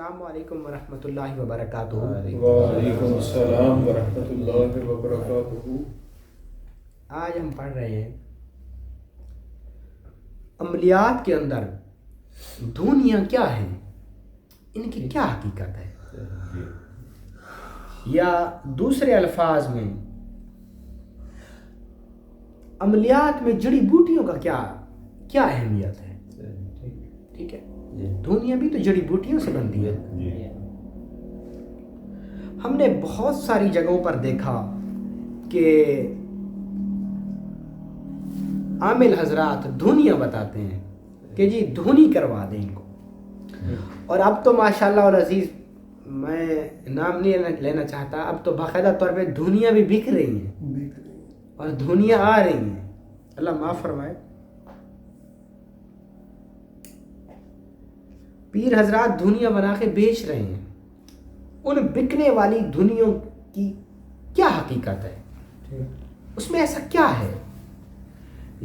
السلام علیکم ورحمۃ اللہ وبرکاتہ۔ وعلیکم السلام ورحمۃ اللہ وبرکاتہ۔ آج ہم پڑھ رہے ہیں عملیات کے اندر دھونیاں کیا ہیں، ان کی کیا حقیقت ہے، یا دوسرے الفاظ میں عملیات میں جڑی بوٹیوں کا کیا اہمیت ہے۔ ٹھیک ہے، دھونیاں بھی تو جڑی بوٹیوں سے بنتی ہیں۔ ہم نے بہت ساری جگہوں پر دیکھا کہ عامل حضرات دھونیاں بتاتے ہیں کہ جی دھونی کروا دیں ان کو، اور اب تو ماشاءاللہ اور عزیز میں نام نہیں لینا چاہتا، اب تو باقاعدہ طور پہ دھونیاں بھی بک رہی ہیں اور دھونیاں آ رہی ہیں، اللہ معاف فرمائے۔ پیر حضرات دھونیاں بنا کے بیچ رہے ہیں، ان بکنے والی دھونیوں کی کیا حقیقت ہے، اس میں ایسا کیا ہے،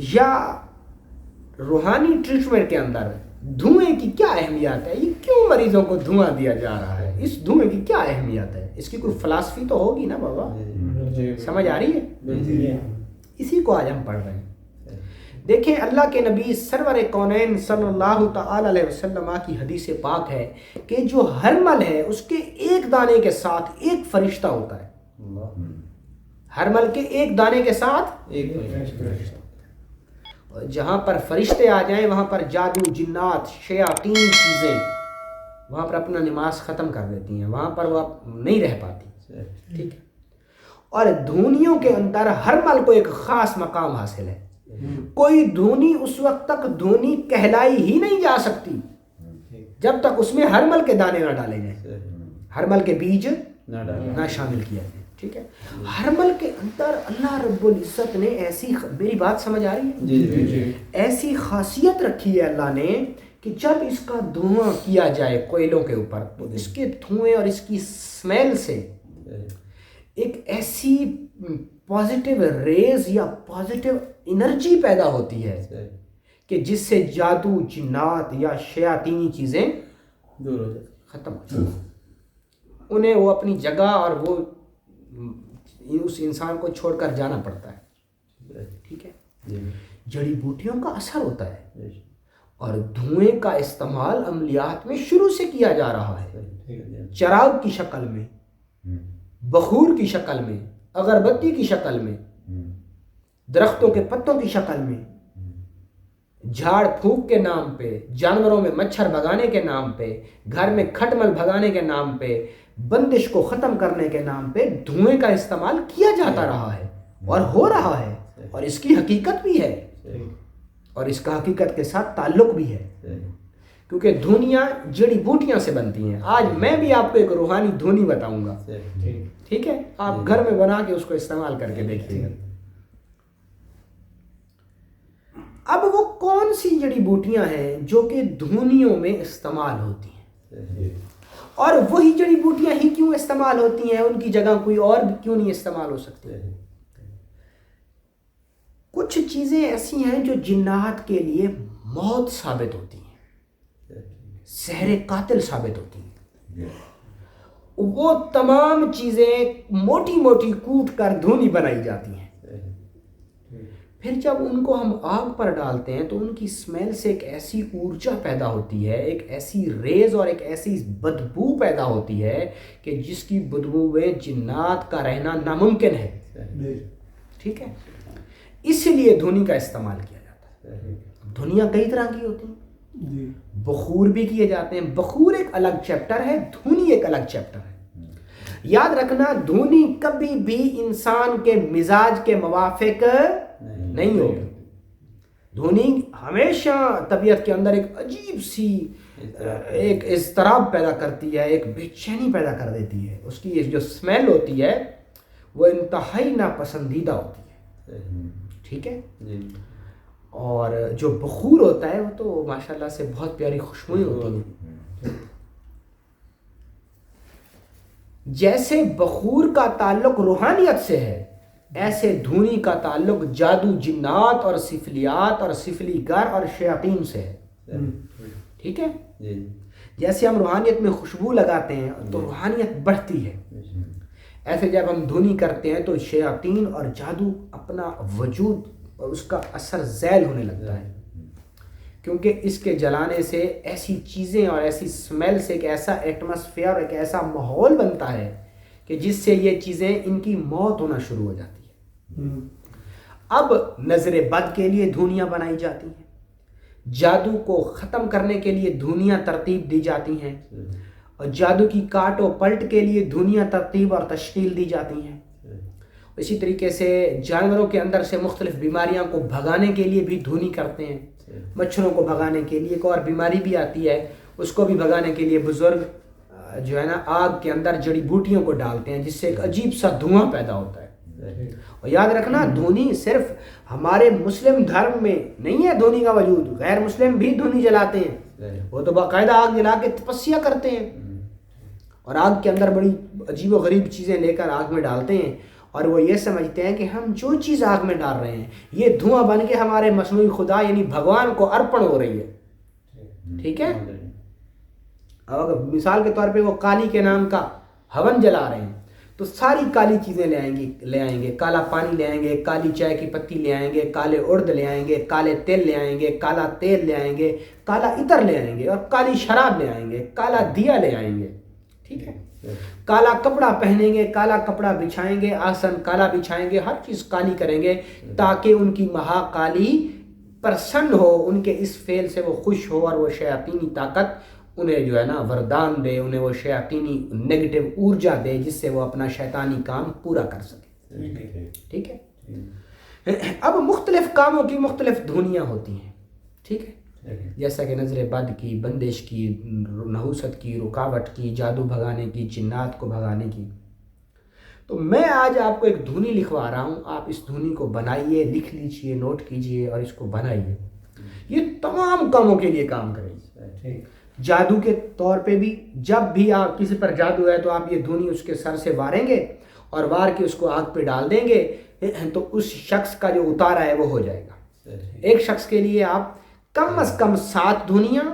یا روحانی ٹریٹمنٹ کے اندر دھوئیں کی کیا اہمیت ہے، یہ کیوں مریضوں کو دھواں دیا جا رہا ہے، اس دھوئیں کی کیا اہمیت ہے، اس کی کوئی فلسفی تو ہوگی نا بابا، سمجھ آ رہی ہے؟ اسی کو آج ہم پڑھ رہے ہیں۔ دیکھیں اللہ کے نبی سرور کونین صلی اللہ تعالی علیہ وسلم کی حدیث پاک ہے کہ جو ہرمل ہے اس کے ایک دانے کے ساتھ ایک فرشتہ ہوتا ہے، ہرمل کے ایک دانے کے ساتھ ایک فرشتہ، اور جہاں پر فرشتے آ جائیں وہاں پر جادو، جنات، شیاطین چیزیں وہاں پر اپنا نماز ختم کر دیتی ہیں، وہاں پر وہ نہیں رہ پاتی، ٹھیک ہے۔ اور دھونیوں کے اندر ہرمل کو ایک خاص مقام حاصل ہے، کوئی دھونی اس وقت تک دھونی کہلائی ہی نہیں جا سکتی جب تک اس میں ہرمل کے دانے نہ ڈالے جائیں، ہرمل کے بیج نہ شامل کیا جائے، ٹھیک ہے۔ ہرمل کے اندر اللہ رب العزت نے ایسی، میری بات سمجھ آ رہی ہے، ایسی خاصیت رکھی ہے اللہ نے کہ جب اس کا دھواں کیا جائے کوئلوں کے اوپر تو اس کے دھوئیں اور اس کی سمیل سے ایک ایسی پازیٹیو ریز یا پازیٹیو انرجی پیدا ہوتی ہے کہ جس سے جادو، جنات یا شیاطینی چیزیں دور ہو جاتی، ختم ہو جاتی، انہیں وہ اپنی جگہ اور وہ اس انسان کو چھوڑ کر جانا پڑتا ہے، ٹھیک ہے۔ جڑی بوٹیوں کا اثر ہوتا ہے، اور دھوئیں کا استعمال عملیات میں شروع سے کیا جا رہا ہے، چراغ کی شکل میں، بخور کی شکل میں، اگربتی کی شکل میں، درختوں کے پتوں کی شکل میں، جھاڑ پھونک کے نام پہ، جانوروں میں مچھر بھگانے کے نام پہ، گھر میں کھٹمل بھگانے کے نام پہ، بندش کو ختم کرنے کے نام پہ دھوئیں کا استعمال کیا جاتا رہا ہے اور ہو رہا ہے، اور اس کی حقیقت بھی ہے اور اس کا حقیقت کے ساتھ تعلق بھی ہے، کیونکہ دھونیاں جڑی بوٹیاں سے بنتی ہیں۔ آج میں بھی آپ کو ایک روحانی دھونی بتاؤں گا، ٹھیک ہے، آپ گھر میں بنا کے اس کو استعمال کر کے دیکھیے گا۔ اب وہ کون سی جڑی بوٹیاں ہیں جو کہ دھونیوں میں استعمال ہوتی ہیں، اور وہی جڑی بوٹیاں ہی کیوں استعمال ہوتی ہیں، ان کی جگہ کوئی اور کیوں نہیں استعمال ہو سکتی؟ کچھ چیزیں ایسی ہیں جو جنات کے لیے موت ثابت ہوتی ہیں، زہر قاتل ثابت ہوتی ہیں، وہ تمام چیزیں موٹی موٹی کوٹ کر دھونی بنائی جاتی ہیں، پھر جب ان کو ہم آگ پر ڈالتے ہیں تو ان کی سمیل سے ایک ایسی ارجا پیدا ہوتی ہے، ایک ایسی ریز اور ایک ایسی بدبو پیدا ہوتی ہے کہ جس کی بدبو میں جنات کا رہنا ناممکن ہے، ٹھیک ہے۔ اس لیے دھونی کا استعمال کیا جاتا ہے۔ دھونیاں کئی طرح کی ہوتی ہیں، بخور بھی کیے جاتے ہیں، بخور ایک الگ چیپٹر ہے، دھونی ایک الگ چیپٹر ہے۔ یاد رکھنا دھونی کبھی بھی انسان کے مزاج کے موافق نہیں ہوگی، دھونی ہمیشہ طبیعت کے اندر ایک عجیب سی ایک اضطراب پیدا کرتی ہے، ایک بے چینی پیدا کر دیتی ہے، اس کی جو سمیل ہوتی ہے وہ انتہائی ناپسندیدہ ہوتی ہے، ٹھیک ہے۔ اور جو بخور ہوتا ہے وہ تو ماشاءاللہ سے بہت پیاری خوشبوئیں ہوتی ہیں۔ جیسے بخور کا تعلق روحانیت سے ہے، ایسے دھونی کا تعلق جادو، جنات اور سفلیات اور سفلی گر اور شیاطین سے ہے، ٹھیک ہے۔ جیسے ہم روحانیت میں خوشبو لگاتے ہیں تو روحانیت بڑھتی ہے، ایسے جب ہم دھنی کرتے ہیں تو شیاطین اور جادو اپنا وجود اور اس کا اثر زیل ہونے لگتا ہے، کیونکہ اس کے جلانے سے ایسی چیزیں اور ایسی سمیل سے ایک ایسا ایٹماسفیئر اور ایک ایسا ماحول بنتا ہے کہ جس سے یہ چیزیں ان کی موت ہونا شروع ہو جاتی ہے۔ اب نظر بد کے لیے دھونیاں بنائی جاتی ہیں، جادو کو ختم کرنے کے لیے دھونیاں ترتیب دی جاتی ہیں، اور جادو کی کاٹ و پلٹ کے لیے دھونیاں ترتیب اور تشکیل دی جاتی ہیں۔ اسی طریقے سے جانوروں کے اندر سے مختلف بیماریاں کو بھگانے کے لیے بھی دھونی کرتے ہیں، مچھروں کو بھگانے کے لیے، ایک اور بیماری بھی آتی ہے اس کو بھی بھگانے کے لیے بزرگ جو ہے نا آگ کے اندر جڑی بوٹیوں کو ڈالتے ہیں، جس سے ایک عجیب سا دھواں پیدا ہوتا ہے۔ اور یاد رکھنا دھونی صرف ہمارے مسلم دھرم میں نہیں ہے دھونی کا وجود، غیر مسلم بھی دھونی جلاتے ہیں، وہ تو باقاعدہ آگ جلا کے تپسیا کرتے ہیں اور آگ کے اندر بڑی عجیب و غریب چیزیں لے کر آگ میں ڈالتے ہیں، اور وہ یہ سمجھتے ہیں کہ ہم جو چیز آگ میں ڈال رہے ہیں یہ دھواں بن کے ہمارے مصنوعی خدا یعنی بھگوان کو ارپن ہو رہی ہے۔ ٹھیک ہے، اب اگر مثال کے طور پہ وہ کالی کے نام کا ہون جلا رہے ہیں تو ساری کالی چیزیں لے آئیں گے، کالا پانی لے آئیں گے، کالی چائے کی پتی لے آئیں گے، کالے ارد لے آئیں گے، کالے تیل لے آئیں گے، کالا تیل لے آئیں گے، کالا عطر لے آئیں گے، اور کالی شراب لے آئیں گے، کالا دیا لے آئیں گے۔ ٹھیک ہے، کالا کپڑا پہنیں گے، کالا کپڑا بچھائیں گے، آسن کالا بچھائیں گے، ہر چیز کالی کریں گے تاکہ ان کی مہا کالی پرسن ہو، ان کے اس فعل سے وہ خوش ہو اور وہ شیاطینی طاقت انہیں جو ہے نا وردان دے، انہیں وہ شیاطینی نیگیٹو ارجا دے جس سے وہ اپنا شیطانی کام پورا کر سکے۔ ٹھیک ہے، اب مختلف کاموں کی مختلف دھونیاں ہوتی ہیں۔ ٹھیک ہے، جیسا کہ نظر بد کی، بندش کی، نحوست کی، رکاوٹ کی، جادو بھگانے کی، جنات کو بھگانے کی۔ تو میں آج آپ کو ایک دھونی لکھوا رہا ہوں، آپ اس دھونی کو بنائیے، لکھ لیجئے، نوٹ کیجئے اور اس کو بنائیے، یہ تمام کاموں کے لیے کام کرے گی۔ جادو کے طور پہ بھی جب بھی آپ کسی پر جادو ہے تو آپ یہ دھونی اس کے سر سے واریں گے اور وار کے اس کو آگ پہ ڈال دیں گے تو اس شخص کا جو اتارا ہے وہ ہو جائے گا۔ ایک شخص کے لیے آپ کم از کم 7 دھونیاں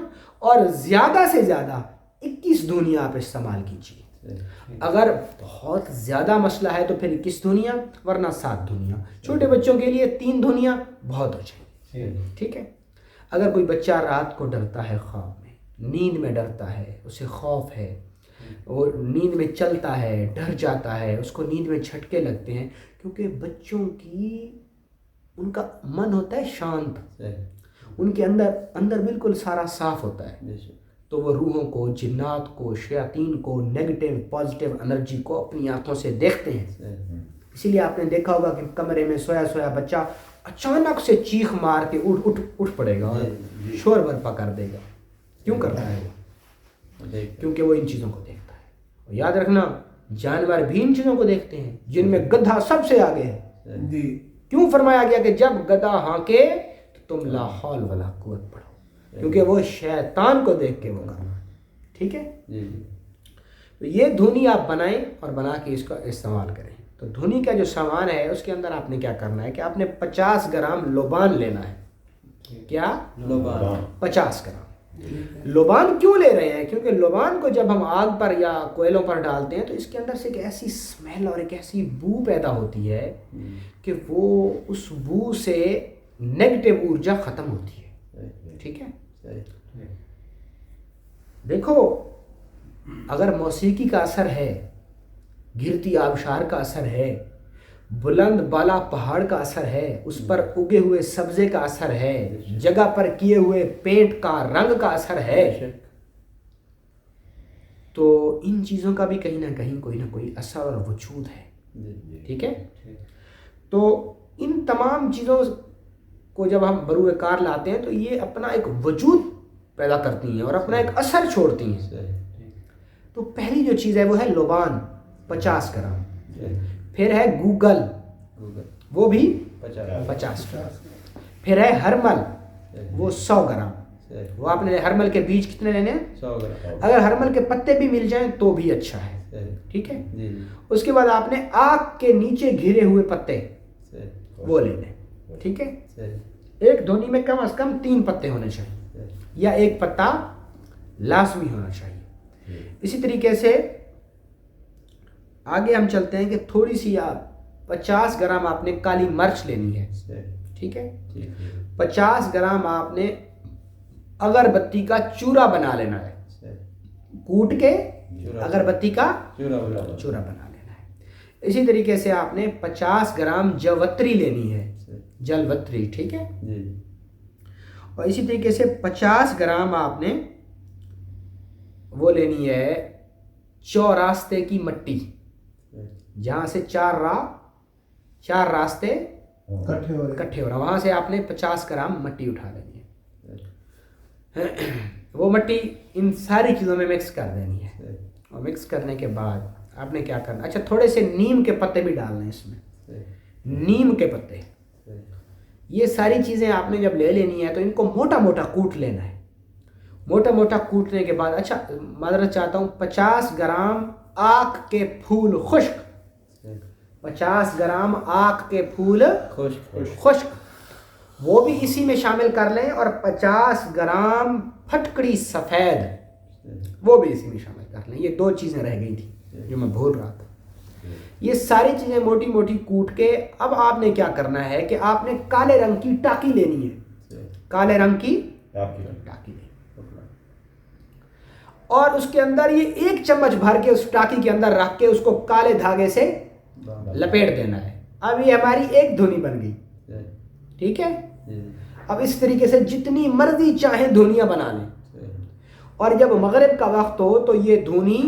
اور زیادہ سے زیادہ 21 دھونیاں آپ استعمال کیجیے۔ اگر بہت زیادہ مسئلہ ہے تو پھر 21 دھونیاں، ورنہ 7 دھونیاں۔ چھوٹے بچوں کے لیے 3 دھونیاں بہت ہو جائیں۔ ٹھیک ہے، اگر کوئی بچہ رات کو ڈرتا ہے، خواب میں، نیند میں ڈرتا ہے، اسے خوف ہے، وہ نیند میں چلتا ہے، ڈر جاتا ہے، اس کو نیند میں جھٹکے لگتے ہیں، کیونکہ بچوں کی ان کا من ہوتا ہے شانت، ان کے اندر بالکل سارا صاف ہوتا ہے، تو وہ روحوں کو، جنات کو، شیاطین کو، نیگیٹو پازیٹیو انرجی کو اپنی آنکھوں سے دیکھتے ہیں۔ اسی لیے آپ نے دیکھا ہوگا کہ کمرے میں سویا بچہ اچانک سے چیخ مار کے اٹھ پڑے گا اور شور برپا کر دے گا۔ کیوں کرتا ہے وہ؟ کیونکہ وہ ان چیزوں کو دیکھتا ہے۔ اور یاد رکھنا جانور بھی ان چیزوں کو دیکھتے ہیں، جن میں گدھا سب سے آگے ہے۔ کیوں فرمایا گیا کہ جب گدھا ہانکے تو تم لا حول ولا قوت پڑھو، کیونکہ وہ شیطان کو دیکھ کے وہ کرنا۔ ٹھیک ہے، تو یہ دھونی آپ بنائیں اور بنا کے اس کا استعمال کریں۔ تو دھونی کا جو سامان ہے اس کے اندر آپ نے کیا کرنا ہے کہ آپ نے 50 گرام لوبان لینا ہے۔ کیا؟ لوبان 50 گرام۔ لوبان کیوں لے رہے ہیں؟ کیونکہ لوبان کو جب ہم آگ پر یا کوئلوں پر ڈالتے ہیں تو اس کے اندر سے ایک ایسی سمیل اور ایک ایسی بو پیدا ہوتی ہے کہ وہ اس بو سے نیگیٹو ارجا ختم ہوتی ہے۔ ٹھیک ہے، دیکھو اگر موسیقی کا اثر ہے، گرتی آبشار کا اثر ہے، بلند بالا پہاڑ کا اثر ہے، اس پر اگے ہوئے سبزے کا اثر ہے، جگہ پر کیے ہوئے پینٹ کا رنگ کا اثر ہے، تو ان چیزوں کا بھی کہیں نہ کہیں کوئی نہ کوئی اثر اور وجود ہے۔ ٹھیک ہے، تو ان تمام چیزوں کو جب ہم بروئے کار لاتے ہیں تو یہ اپنا ایک وجود پیدا کرتی ہیں اور اپنا ایک اثر چھوڑتی ہیں۔ تو پہلی جو چیز ہے وہ ہے لوبان 50 گرام، پھر ہے گوگل وہ بھی 50 گرام، پھر ہے ہرمل وہ 100 گرام۔ وہ آپ نے ہرمل کے بیج کتنے لینے ہیں؟ 100 گرام۔ اگر ہرمل کے پتے بھی مل جائیں تو بھی اچھا ہے۔ ٹھیک ہے، اس کے بعد آپ نے آگ کے نیچے گھرے ہوئے پتے وہ لینے۔ ٹھیک ہے، ایک دھونی میں کم از کم 3 پتے ہونے چاہیے، یا ایک پتا لازمی ہونا چاہیے۔ اسی طریقے سے آگے ہم چلتے ہیں کہ تھوڑی سی 50 گرام آپ نے کالی مرچ لینی ہے، ٹھیک ہے، 50 گرام آپ نے اگربتی کا چورا بنا لینا ہے، کوٹ کے اگربتی کا چورا بنا لینا ہے۔ اسی طریقے سے آپ نے 50 گرام جوتری لینی ہے، جلوتری، ٹھیک ہے، اور اسی طریقے سے 50 گرام آپ نے وہ لینی ہے چوراستے کی مٹی، جہاں سے چار راستے اکٹھے ہو رہے ہیں، وہاں سے آپ نے 50 گرام مٹی اٹھا لینی ہے۔ وہ مٹی ان ساری چیزوں میں مکس کر دینی ہے، اور مکس کرنے کے بعد آپ نے کیا کرنا، اچھا تھوڑے سے نیم کے پتے بھی ڈالنے ہیں اس میں، نیم کے پتے، یہ ساری چیزیں آپ نے جب لے لینی ہے تو ان کو موٹا موٹا کوٹ لینا ہے۔ موٹا موٹا کوٹنے کے بعد، اچھا معذرت چاہتا ہوں، 50 گرام آک کے پھول خشک، 50 گرام آک کے پھول خشک وہ بھی اسی میں شامل کر لیں، اور 50 گرام پھٹکڑی سفید وہ بھی اسی میں شامل کر لیں۔ یہ 2 چیزیں رہ گئی تھیں جو میں بھول رہا تھا۔ یہ ساری چیزیں موٹی موٹی کوٹ کے اب آپ نے کیا کرنا ہے کہ آپ نے کالے رنگ کی ٹاکی لینی ہے، کالے رنگ کی ٹاکی لینی، اور اس کے اندر یہ 1 چمچ بھر کے اس ٹاکی کے اندر رکھ کے اس کو کالے دھاگے سے لپیٹ دینا ہے۔ اب یہ ہماری ایک دھنی بن گئی، ٹھیک ہے۔ اب اس طریقے سے جتنی مرضی چاہیں دھنیاں بنا لیں، اور جب مغرب کا وقت ہو تو یہ دھنی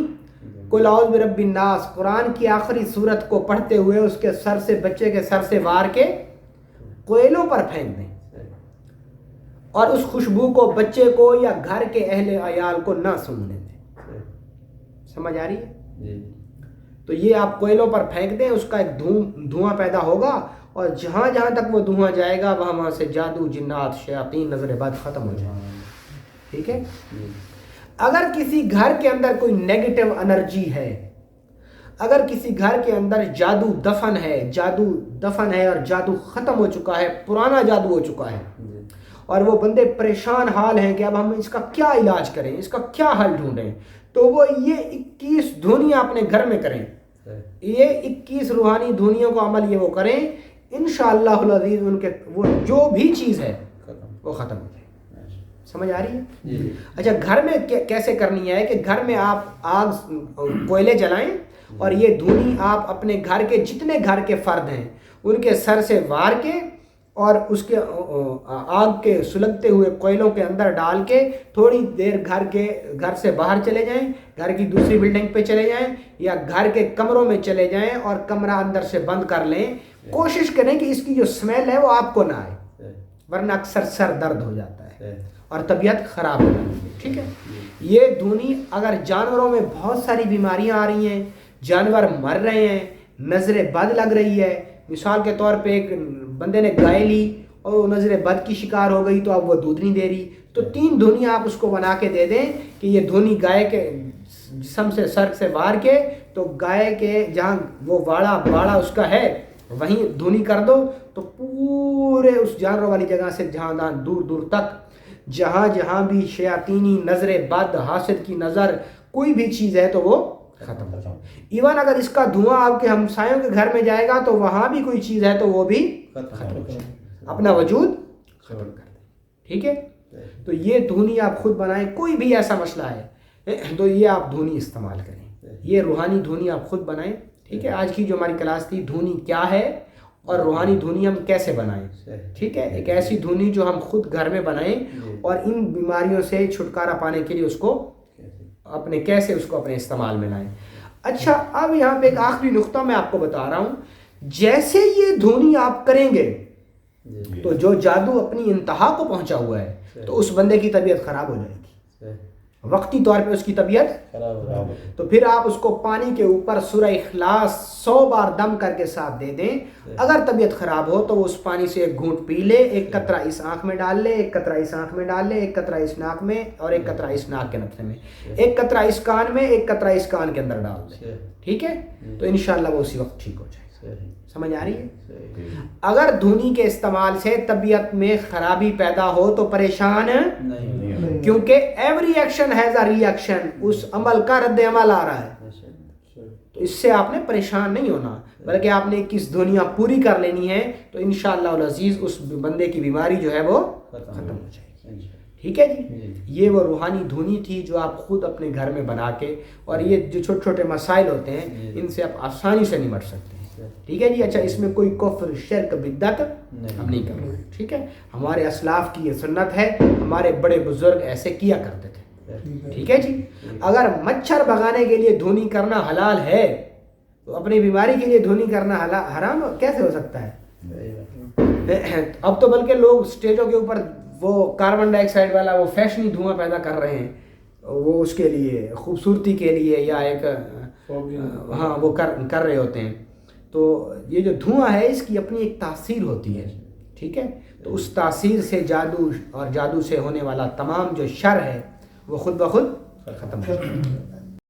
قل اعوذ برب الناس قرآن کی آخری سورت کو پڑھتے ہوئے اس کے سر سے، بچے کے سر سے وار کے کوئلوں پر پھینک دیں، اور اس خوشبو کو بچے کو یا گھر کے اہل عیال کو نہ سونگنے دیں۔ سمجھ آ رہی ہے؟ تو یہ آپ کوئلوں پر پھینک دیں، اس کا ایک دھواں پیدا ہوگا، اور جہاں جہاں تک وہ دھواں جائے گا وہاں سے جادو، جنات، شیاطین، نظر بد ختم ہو جائیں گے، ٹھیک ہے۔ اگر کسی گھر کے اندر کوئی نیگیٹو انرجی ہے، اگر کسی گھر کے اندر جادو دفن ہے اور جادو ختم ہو چکا ہے، پرانا جادو ہو چکا ہے، اور وہ بندے پریشان حال ہیں کہ اب ہم اس کا کیا علاج کریں، اس کا کیا حل ڈھونڈیں، تو وہ یہ 21 دھنیاں اپنے گھر میں کریں، یہ 21 روحانی دھنیوں کو عمل یہ وہ کریں، انشاءاللہ العزیز ان کے وہ جو بھی چیز ہے وہ ختم ہو جائے۔ سمجھ آ رہی ہے؟ اچھا گھر میں کیسے کرنی ہے کہ گھر میں آپ کوئلے جلائیں، اور یہ دھنی آپ اپنے گھر کے جتنے گھر کے فرد ہیں ان کے سر سے وار کے، اور اس کے آگ کے سلگتے ہوئے کوئلوں کے اندر ڈال کے تھوڑی دیر گھر سے باہر چلے جائیں، گھر کی دوسری بلڈنگ پہ چلے جائیں، یا گھر کے کمروں میں چلے جائیں اور کمرہ اندر سے بند کر لیں۔ کوشش کریں کہ اس کی جو اسمیل ہے وہ آپ کو نہ آئے، ورنہ اکثر سر درد ہو جاتا ہے اور طبیعت خراب ہو جاتی ہے، ٹھیک ہے۔ یہ دھنی اگر جانوروں میں بہت ساری بیماریاں آ رہی ہیں، جانور مر رہے ہیں، نظر بد لگ رہی ہے، مثال کے طور پہ ایک بندے نے گائے لی اور وہ نظر بد کی شکار ہو گئی تو اب وہ دودھ نہیں دے رہی، تو 3 دھنیاں آپ اس کو بنا کے دے دیں کہ یہ دھنی گائے کے جسم سے، سر سے وار کے، تو گائے کے جہاں وہ باڑا اس کا ہے وہیں دھنی کر دو، تو پورے اس جانور والی جگہ سے جہاں دور دور تک جہاں بھی شیاطینی نظر بد، حاسد کی نظر، کوئی بھی چیز ہے تو وہ ختم ہو جائے۔ ایون اگر اس کا دھواں آپ کے ہمسایوں کے گھر میں جائے گا تو وہاں بھی کوئی چیز ہے تو وہ بھی ختم ہو جائے، اپنا وجود ختم کر دیں، ٹھیک ہے۔ تو یہ دھنی آپ خود بنائیں، کوئی بھی ایسا مسئلہ ہے تو یہ آپ دھنی استعمال کریں، یہ روحانی دھنی آپ خود بنائیں، ٹھیک ہے۔ آج کی جو ہماری کلاس تھی دھنی کیا ہے اور روحانی دھنی ہم کیسے بنائیں، ٹھیک ہے، ایک ایسی دھنی جو ہم خود گھر میں بنائیں اور ان بیماریوں سے چھٹکارا پانے کے لیے اس کو کیسے اپنے استعمال میں لائیں۔ اچھا اب یہاں پہ ایک آخری نقطہ میں آپ کو بتا رہا ہوں، جیسے یہ دھنی آپ کریں گے تو جو جادو اپنی انتہا کو پہنچا ہوا ہے تو اس بندے کی طبیعت خراب ہو جائے گی، وقتی طور پہ اس کی طبیعت خراب ہو جائے گی۔ تو پھر آپ اس کو پانی کے اوپر سورہ اخلاص 100 بار دم کر کے ساتھ دے دیں، اگر طبیعت خراب ہو تو اس پانی سے 1 گھونٹ پی لے، 1 قطرہ اس آنکھ میں ڈال لے، 1 قطرہ اس آنکھ میں ڈال لے، 1 قطرہ اس ناک میں، اور 1 قطرہ اس ناک کے نتھے میں، 1 قطرہ اس کان میں، 1 قطرہ اس کان کے اندر ڈال دیں، ٹھیک ہے، تو انشاءاللہ وہ اسی وقت ٹھیک ہو جائے گا۔ سمجھ آ رہی ہے؟ اگر دھنی کے استعمال سے طبیعت میں خرابی پیدا ہو تو پریشان نہیں، کیونکہ every action has a reaction, اس عمل کا رد عمل آ رہا ہے، تو اس سے آپ نے پریشان نہیں ہونا، بلکہ آپ نے کس دنیا پوری کر لینی ہے، تو انشاءاللہ العزیز اس بندے کی بیماری جو ہے وہ ختم ہو جائے گی۔ ٹھیک ہے جی، یہ وہ روحانی دھنی تھی جو آپ خود اپنے گھر میں بنا کے، اور یہ جو چھوٹے چھوٹے مسائل ہوتے ہیں ان سے آپ آسانی سے نمٹ سکتے ہیں۔ ٹھیک ہے جی، اچھا اس میں کوئی کفر شرک بدعت ہم نہیں کر رہے، ٹھیک ہے، ہمارے اسلاف کی یہ سنت ہے، ہمارے بڑے بزرگ ایسے کیا کرتے تھے۔ ٹھیک ہے جی، اگر مچھر بھگانے کے لیے دھنی کرنا حلال ہے تو اپنی بیماری کے لیے دھنی کرنا حرام کیسے ہو سکتا ہے؟ اب تو بلکہ لوگ اسٹیجوں کے اوپر وہ کاربن ڈائی آکسائڈ والا وہ فیشنی دھواں پیدا کر رہے ہیں، وہ اس کے لیے خوبصورتی کے لیے یا ایک ہاں وہ کر رہے ہوتے ہیں۔ تو یہ جو دھواں ہے اس کی اپنی ایک تاثیر ہوتی ہے، ٹھیک ہے، تو اس تاثیر سے جادو اور جادو سے ہونے والا تمام جو شر ہے وہ خود بخود ختم ہو جائے گا۔